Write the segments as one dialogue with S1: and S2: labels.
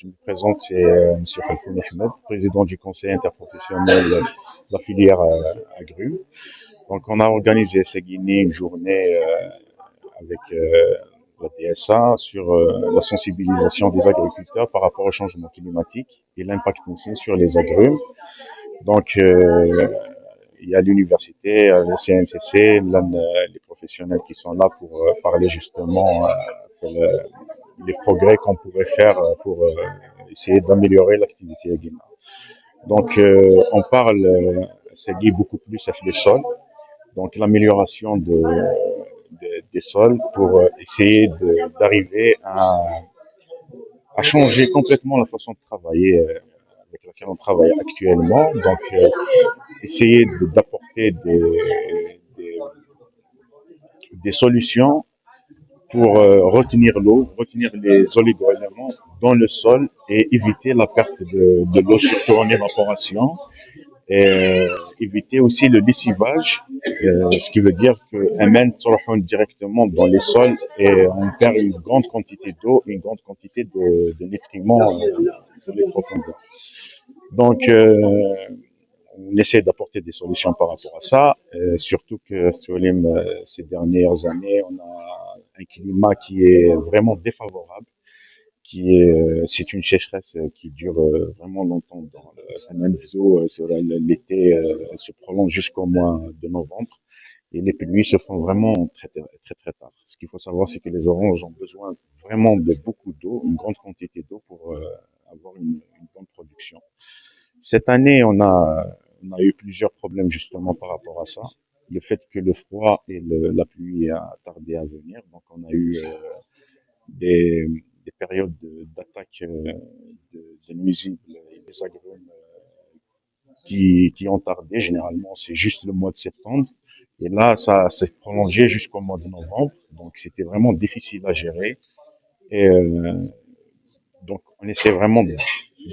S1: Je me présente, c'est Monsieur Khalfouni Ahmed, président du conseil interprofessionnel de la filière agrumes. Donc, on a organisé ces Guinée une journée avec la DSA sur la sensibilisation des agriculteurs par rapport au changement climatique et l'impact aussi sur les agrumes. Donc, il y a l'université, le CNCC, les professionnels qui sont là pour parler justement les progrès qu'on pourrait faire pour essayer d'améliorer l'activité à Guinée. Donc, on parle, ça dit beaucoup plus avec les sols, donc l'amélioration des sols pour essayer d'arriver à changer complètement la façon de travailler avec laquelle on travaille actuellement. Donc, essayer d'apporter des solutions pour retenir l'eau, retenir les oligo-éléments dans le sol et éviter la perte de l'eau surtout en évaporation. Et éviter aussi le lessivage, ce qui veut dire qu'un mène directement dans les sols et on perd une grande quantité d'eau, une grande quantité de nutriments de les profondeurs. Donc, on essaie d'apporter des solutions par rapport à ça, surtout que ces dernières années, on a un climat qui est vraiment défavorable, c'est une sécheresse qui dure vraiment longtemps dans l'été se prolonge jusqu'au mois de novembre et les pluies se font vraiment très très très tard. Ce qu'il faut savoir, c'est que les oranges ont besoin vraiment de beaucoup d'eau, une grande quantité d'eau pour avoir une bonne production. Cette année, on a eu plusieurs problèmes justement par rapport à ça. Le fait que le froid et la pluie a tardé à venir, donc on a eu des, des périodes d'attaque de nuisibles et des agrumes qui ont tardé. Généralement, c'est juste le mois de septembre. Et là, ça s'est prolongé jusqu'au mois de novembre. Donc, c'était vraiment difficile à gérer. Et donc, on essaie vraiment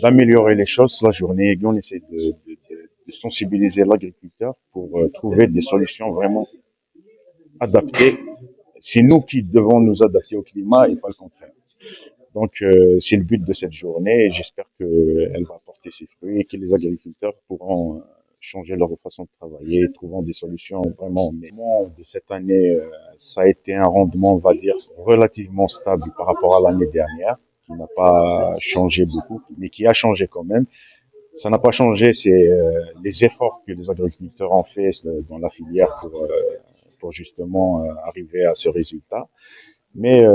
S1: d'améliorer les choses la journée. Et on essaie de sensibiliser l'agriculteur pour trouver des solutions vraiment adaptées. C'est nous qui devons nous adapter au climat et pas le contraire. Donc, c'est le but de cette journée et j'espère qu'elle va porter ses fruits et que les agriculteurs pourront changer leur façon de travailler, trouvant des solutions vraiment. Mais de cette année, ça a été un rendement, on va dire, relativement stable par rapport à l'année dernière, qui n'a pas changé beaucoup, mais qui a changé quand même. Ça n'a pas changé, c'est les efforts que les agriculteurs ont fait dans la filière pour justement arriver à ce résultat. Mais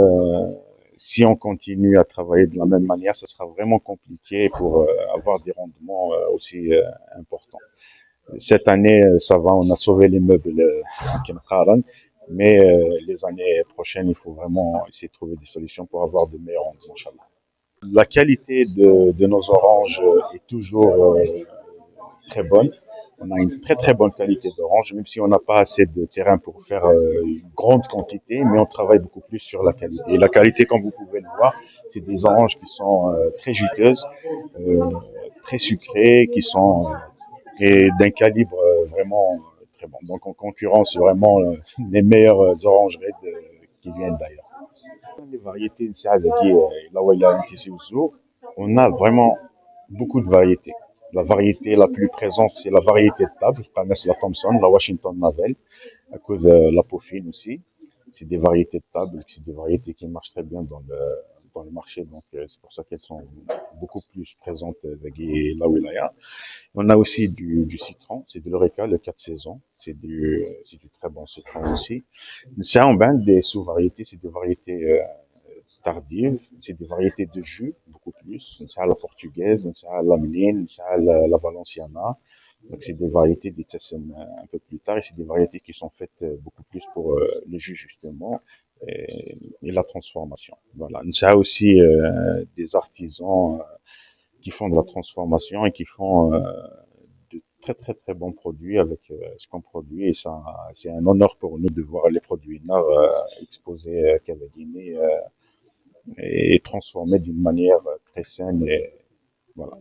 S1: si on continue à travailler de la même manière, ça sera vraiment compliqué pour avoir des rendements aussi importants. Cette année, ça va, on a sauvé les meubles à Kenkaran, mais les années prochaines, il faut vraiment essayer de trouver des solutions pour avoir de meilleurs rendements, Inch'Allah. La qualité de nos oranges est toujours très bonne. On a une très très bonne qualité d'orange, même si on n'a pas assez de terrain pour faire une grande quantité, mais on travaille beaucoup plus sur la qualité. Et la qualité, comme vous pouvez le voir, c'est des oranges qui sont très juteuses, très sucrées, qui sont et d'un calibre vraiment très bon. Donc on concurrence vraiment les meilleures orangeries qui viennent d'ailleurs. Les variétés, on a vraiment beaucoup de variétés. La variété la plus présente, c'est la variété de table, la Thompson, la Washington Navel, à cause de la peau fine aussi. C'est des variétés de table, c'est des variétés qui marchent très bien dans le marché, donc c'est pour ça qu'elles sont beaucoup plus présentes là où il y a. On a aussi du citron, c'est de l'Oreca, le 4 saisons, c'est du très bon citron aussi. Ça, on des sous-variétés, c'est des variétés tardives, c'est des variétés de jus, beaucoup plus. C'est à la portugaise, c'est à la meline, c'est à la valenciana. Donc, c'est des variétés des Tessem un peu plus tard et c'est des variétés qui sont faites beaucoup plus pour le jus, justement, et la transformation. Voilà. C'est aussi des artisans qui font de la transformation et qui font de très très très bons produits avec ce qu'on produit et ça c'est un honneur pour nous de voir les produits NAR exposés à Guinée et transformés d'une manière très saine et voilà.